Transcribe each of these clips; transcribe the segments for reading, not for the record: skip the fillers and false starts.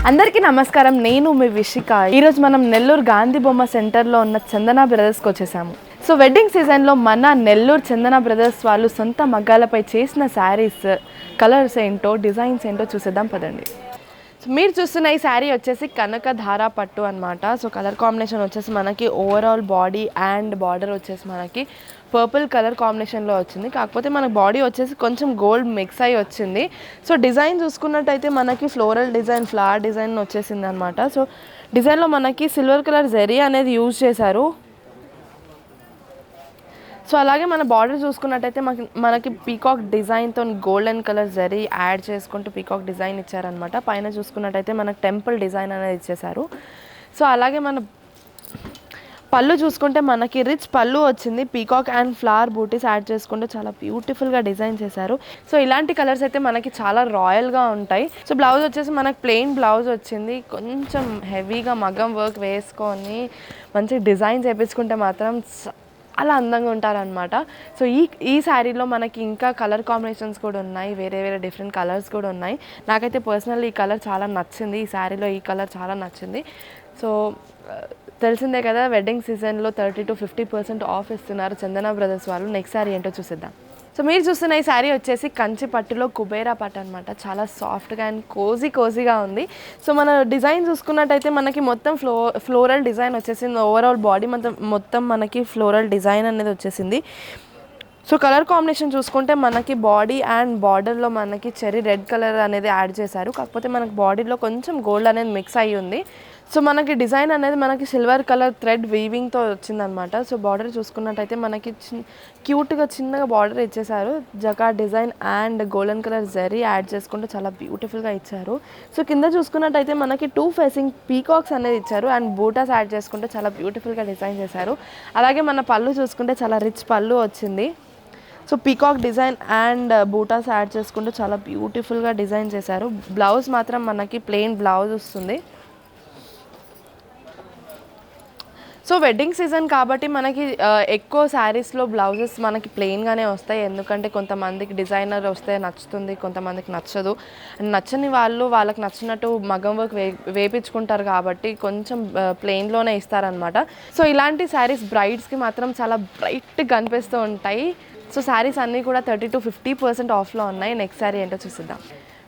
అందరికీ నమస్కారం. నేను మీ విషిక. ఈరోజు మనం నెల్లూరు గాంధీ బొమ్మ సెంటర్లో ఉన్న చందన బ్రదర్స్కి వచ్చేసాము. సో వెడ్డింగ్ సీజన్లో మన నెల్లూరు చందన బ్రదర్స్ వాళ్ళు సొంత మగ్గాలపై చేసిన శారీస్ కలర్స్ ఏంటో డిజైన్స్ ఏంటో చూసేద్దాం పదండి. సో మీరు చూస్తున్న ఈ శారీ వచ్చేసి కనకధార పట్టు అనమాట. సో కలర్ కాంబినేషన్ వచ్చేసి మనకి ఓవరాల్ బాడీ అండ్ బార్డర్ వచ్చేసి మనకి పర్పుల్ కలర్ కాంబినేషన్లో వచ్చింది. కాకపోతే మనకి బాడీ వచ్చేసి కొంచెం గోల్డ్ మిక్స్ అయ్యి వచ్చింది. సో డిజైన్ చూసుకున్నట్టయితే మనకి ఫ్లోరల్ డిజైన్, ఫ్లవర్ డిజైన్ వచ్చేసింది అనమాట. సో డిజైన్లో మనకి సిల్వర్ కలర్ జరీ అనేది యూజ్ చేశారు. సో అలాగే మన బార్డర్ చూసుకున్నట్టయితే మనకి పీకాక్ డిజైన్తో గోల్డెన్ కలర్ జరీ యాడ్ చేసుకుంటూ పీకాక్ డిజైన్ ఇచ్చారనమాట. పైన చూసుకున్నట్టయితే మనకు టెంపుల్ డిజైన్ అనేది ఇచ్చేసారు. సో అలాగే మన పళ్ళు చూసుకుంటే మనకి రిచ్ పళ్ళు వచ్చింది. పీకాక్ అండ్ ఫ్లవర్ బూటీస్ యాడ్ చేసుకుంటూ చాలా బ్యూటిఫుల్గా డిజైన్ చేశారు. సో ఇలాంటి కలర్స్ అయితే మనకి చాలా రాయల్గా ఉంటాయి. సో బ్లౌజ్ వచ్చేసి మనకి ప్లెయిన్ బ్లౌజ్ వచ్చింది. కొంచెం హెవీగా మగ్గం వర్క్ వేసుకొని మంచి డిజైన్ చేయించుకుంటే మాత్రం అలా అందంగా ఉంటారనమాట. సో ఈ శారీలో మనకి ఇంకా కలర్ కాంబినేషన్స్ కూడా ఉన్నాయి. వేరే వేరే డిఫరెంట్ కలర్స్ కూడా ఉన్నాయి. నాకైతే పర్సనల్లీ ఈ కలర్ చాలా నచ్చింది. ఈ శారీలో ఈ కలర్ చాలా నచ్చింది. సో తెలిసిందే కదా, వెడ్డింగ్ సీజన్లో 30 to 50% ఆఫ్ ఇస్తున్నారు చందన బ్రదర్స్ వాళ్ళు. నెక్స్ట్ శారీ ఏంటో చూసేద్దాం. సో మీరు చూస్తున్న ఈ శారీ వచ్చేసి కంచి పట్టులో కుబేరా పట్టు అనమాట. చాలా సాఫ్ట్గా అండ్ కోజీగా ఉంది. సో మన డిజైన్ చూసుకున్నట్టయితే మనకి మొత్తం ఫ్లోరల్ డిజైన్ వచ్చేసింది. ఓవరాల్ బాడీ మొత్తం మనకి ఫ్లోరల్ డిజైన్ అనేది వచ్చేసింది. సో కలర్ కాంబినేషన్ చూసుకుంటే మనకి బాడీ అండ్ బార్డర్లో మనకి చెరీ రెడ్ కలర్ అనేది యాడ్ చేశారు. కాకపోతే మనకి బాడీలో కొంచెం గోల్డ్ అనేది మిక్స్ అయ్యి ఉంది. సో మనకి డిజైన్ అనేది మనకి సిల్వర్ కలర్ థ్రెడ్ వీవింగ్తో వచ్చిందనమాట. సో బార్డర్ చూసుకున్నట్టయితే మనకి క్యూట్గా చిన్నగా బార్డర్ ఇచ్చేసారు. జకా design and golden colour zari add చేసుకుంటూ చాలా బ్యూటిఫుల్గా ఇచ్చారు. సో కింద చూసుకున్నట్టయితే మనకి 2 ఫేసింగ్ పీకాక్స్ అనేది ఇచ్చారు అండ్ బూటాస్ యాడ్ చేసుకుంటే చాలా బ్యూటిఫుల్గా డిజైన్ చేశారు. అలాగే మన పళ్ళు చూసుకుంటే చాలా రిచ్ పళ్ళు వచ్చింది. So peacock design and buttas add చేసుకుంటూ చాలా బ్యూటిఫుల్గా డిజైన్ చేశారు. బ్లౌజ్ మాత్రం మనకి ప్లెయిన్ బ్లౌజ్ వస్తుంది. సో వెడ్డింగ్ సీజన్ కాబట్టి మనకి ఎక్కువ శారీస్లో బ్లౌజెస్ మనకి ప్లెయిన్గానే వస్తాయి. ఎందుకంటే కొంతమందికి డిజైనర్ వస్తే నచ్చుతుంది, కొంతమందికి నచ్చదు. నచ్చని వాళ్ళకి నచ్చినట్టు మగ్గం వర్క్ వేపించుకుంటారు కాబట్టి కొంచెం ప్లెయిన్లోనే ఇస్తారనమాట. సో ఇలాంటి శారీస్ బ్రైడ్స్కి మాత్రం చాలా బ్రైట్గా కనిపిస్తూ ఉంటాయి. సో శారీస్ అన్నీ కూడా 30 to 50% ఆఫ్లో ఉన్నాయి. నెక్స్ట్ శారీ ఏంటో చూసిద్దాం.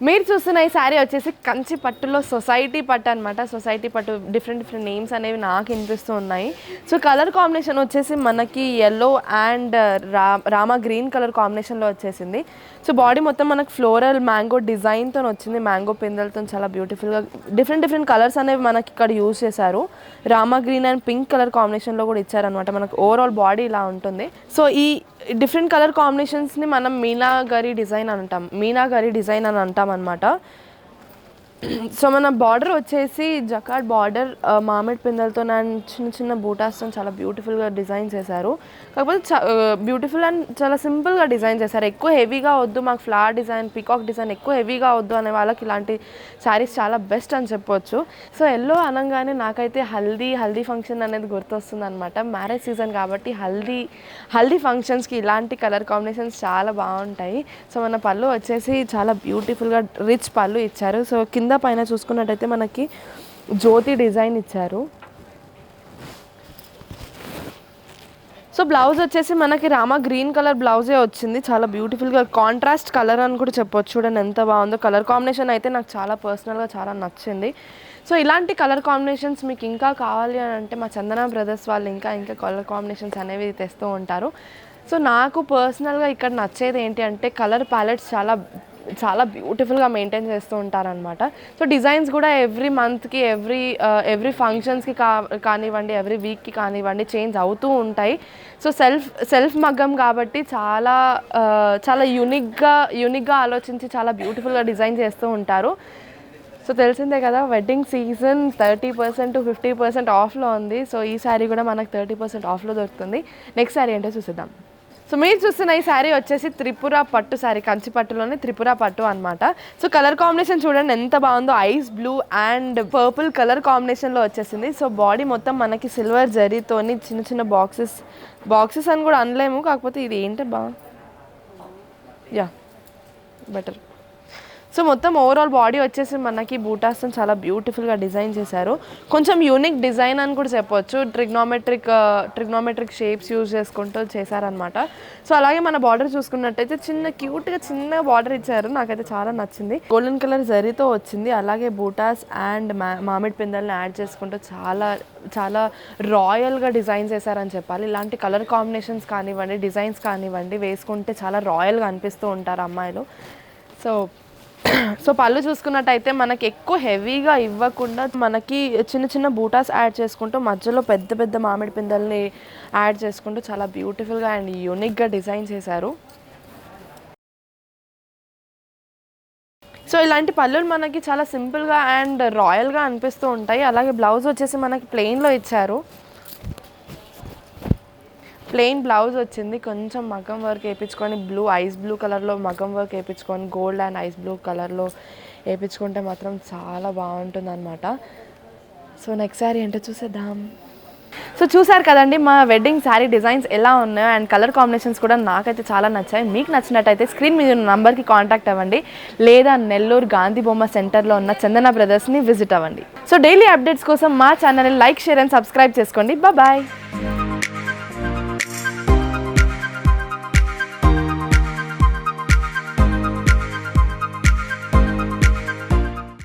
మీరు చూస్తున్న ఈ శారీ వచ్చేసి కంచి పట్టులో సొసైటీ పట్టు అనమాట. సొసైటీ పట్టు డిఫరెంట్ నేమ్స్ అనేవి నాకు వినిపిస్తూ ఉన్నాయి. సో కలర్ కాంబినేషన్ వచ్చేసి మనకి yellow and Rama green colour కాంబినేషన్లో వచ్చేసింది. సో బాడీ మొత్తం మనకు ఫ్లోరల్ మ్యాంగో డిజైన్తో వచ్చింది. మ్యాంగో పిందెలతో చాలా బ్యూటిఫుల్గా డిఫరెంట్ కలర్స్ అనేవి మనకి ఇక్కడ యూజ్ చేశారు. Rama green and pink colour కాంబినేషన్లో కూడా ఇచ్చారనమాట. మనకు ఓవరాల్ బాడీ ఇలా ఉంటుంది. సో ఈ డిఫరెంట్ కలర్ కాంబినేషన్స్ని మనం మీనాగరి డిజైన్ అని అంటాం అనమాట. సో మన బార్డర్ వచ్చేసి జకార్డ్ బార్డర్ మామిడి పిందెలతో అండ్ చిన్న బూటాస్తో చాలా బ్యూటిఫుల్గా డిజైన్ చేశారు. కాకపోతే బ్యూటిఫుల్ అండ్ చాలా సింపుల్గా డిజైన్ చేశారు. ఎక్కువ హెవీగా వద్దు, మాకు ఫ్లవర్ డిజైన్, పీకాక్ డిజైన్ ఎక్కువ హెవీగా వద్దు అనే వాళ్ళకి ఇలాంటి శారీస్ చాలా బెస్ట్ అని చెప్పొచ్చు. సో ఎల్లో అనగానే నాకైతే హల్దీ ఫంక్షన్ అనేది గుర్తొస్తుంది అనమాట. మ్యారేజ్ సీజన్ కాబట్టి హల్దీ ఫంక్షన్స్కి ఇలాంటి కలర్ కాంబినేషన్స్ చాలా బాగుంటాయి. సో మన పళ్ళు వచ్చేసి చాలా బ్యూటిఫుల్గా రిచ్ పళ్ళు ఇచ్చారు. సో కింద పైన చూసుకున్నట్టయితే మనకి జ్యోతి డిజైన్ ఇచ్చారు. సో బ్లౌజ్ వచ్చేసి మనకి రామా గ్రీన్ కలర్ బ్లౌజే వచ్చింది. చాలా బ్యూటిఫుల్గా కాంట్రాస్ట్ కలర్ అని కూడా చెప్పొచ్చు. చూడండి ఎంత బాగుందో. కలర్ కాంబినేషన్ అయితే నాకు చాలా పర్సనల్గా చాలా నచ్చింది. సో ఇలాంటి కలర్ కాంబినేషన్స్ మీకు ఇంకా కావాలి అని అంటే మా చందన బ్రదర్స్ వాళ్ళు ఇంకా కలర్ కాంబినేషన్స్ అనేవి తెస్తూ ఉంటారు. సో నాకు పర్సనల్గా ఇక్కడ నచ్చేది ఏంటి అంటే కలర్ ప్యాలెట్స్ చాలా బ్యూటిఫుల్గా మెయింటైన్ చేస్తూ ఉంటారనమాట. సో డిజైన్స్ కూడా ఎవ్రీ మంత్కి ఎవ్రీ ఫంక్షన్స్కి కానివ్వండి, ఎవ్రీ వీక్కి కానివ్వండి చేంజ్ అవుతూ ఉంటాయి. సో సెల్ఫ్ మగ్గం కాబట్టి చాలా యూనిక్గా ఆలోచించి చాలా బ్యూటిఫుల్గా డిజైన్ చేస్తూ ఉంటారు. సో తెలిసిందే కదా, వెడ్డింగ్ సీజన్ 30% to 50% ఆఫ్లో ఉంది. సో ఈ శారీ కూడా మనకు 30% ఆఫ్లో దొరుకుతుంది. నెక్స్ట్ శారీ ఏంటో చూసిద్దాం. సో మీరు చూస్తున్న ఈ శారీ వచ్చేసి త్రిపుర పట్టు శారీ. కంచి పట్టులోనే త్రిపుర పట్టు అనమాట. సో కలర్ కాంబినేషన్ చూడండి ఎంత బాగుందో. Ice blue and purple colour కాంబినేషన్లో వచ్చేసింది. సో బాడీ మొత్తం మనకి సిల్వర్ జరీతోని చిన్న బాక్సెస్ అని కూడా అనలేము. కాకపోతే ఇది ఏంటి బెటర్. సో మొత్తం ఓవరాల్ బాడీ వచ్చేసి మనకి బూటాస్తో చాలా బ్యూటిఫుల్గా డిజైన్ చేశారు. కొంచెం యూనిక్ డిజైన్ అని కూడా చెప్పొచ్చు. ట్రిగ్నోమెట్రిక్ షేప్స్ యూజ్ చేసుకుంటూ చేశారనమాట. సో అలాగే మన బార్డర్ చూసుకున్నట్టయితే క్యూట్గా చిన్న బార్డర్ ఇచ్చారు. నాకైతే చాలా నచ్చింది. గోల్డెన్ కలర్ జరీతో వచ్చింది. అలాగే బూటాస్ అండ్ మామిడి పిందెల్ని యాడ్ చేసుకుంటూ చాలా చాలా రాయల్గా డిజైన్ చేశారని చెప్పాలి. ఇలాంటి కలర్ కాంబినేషన్స్ కానివ్వండి, డిజైన్స్ కానివ్వండి వేసుకుంటే చాలా రాయల్గా అనిపిస్తూ ఉంటారు అమ్మాయిలు. సో పళ్ళు చూసుకున్నట్టయితే మనకి ఎక్కువ హెవీగా ఇవ్వకుండా మనకి చిన్న చిన్న బూటాస్ యాడ్ చేసుకుంటూ మధ్యలో పెద్ద పెద్ద మామిడి పిందెల్ని యాడ్ చేసుకుంటూ చాలా బ్యూటిఫుల్గా అండ్ యూనిక్గా డిజైన్ చేశారు. సో ఇలాంటి పళ్ళులు మనకి చాలా సింపుల్గా అండ్ రాయల్గా అనిపిస్తూ ఉంటాయి. అలాగే బ్లౌజ్ వచ్చేసి మనకి ప్లెయిన్లో ఇచ్చారు. ప్లెయిన్ బ్లౌజ్ వచ్చింది. కొంచెం మగ్గం వర్క్ వేయించుకొని ఐస్ బ్లూ కలర్లో మగ్గం వర్క్ వేయించుకొని గోల్డ్ అండ్ ఐస్ బ్లూ కలర్లో వేయించుకుంటే మాత్రం చాలా బాగుంటుంది అనమాట. సో నెక్స్ట్ శారీ ఏంటో చూసేద్దాం. సో చూసారు కదండి మా వెడ్డింగ్ శారీ డిజైన్స్ ఎలా ఉన్నాయో అండ్ కలర్ కాంబినేషన్స్ కూడా నాకైతే చాలా నచ్చాయి. మీకు నచ్చినట్టయితే స్క్రీన్ మీద ఉన్న నంబర్కి కాంటాక్ట్ అవ్వండి, లేదా నెల్లూరు గాంధీ బొమ్మ సెంటర్లో ఉన్న చందన బ్రదర్స్ని విజిట్ అవ్వండి. సో డైలీ అప్డేట్స్ కోసం మా ఛానల్ని లైక్, షేర్ అండ్ సబ్స్క్రైబ్ చేసుకోండి. బాయ్.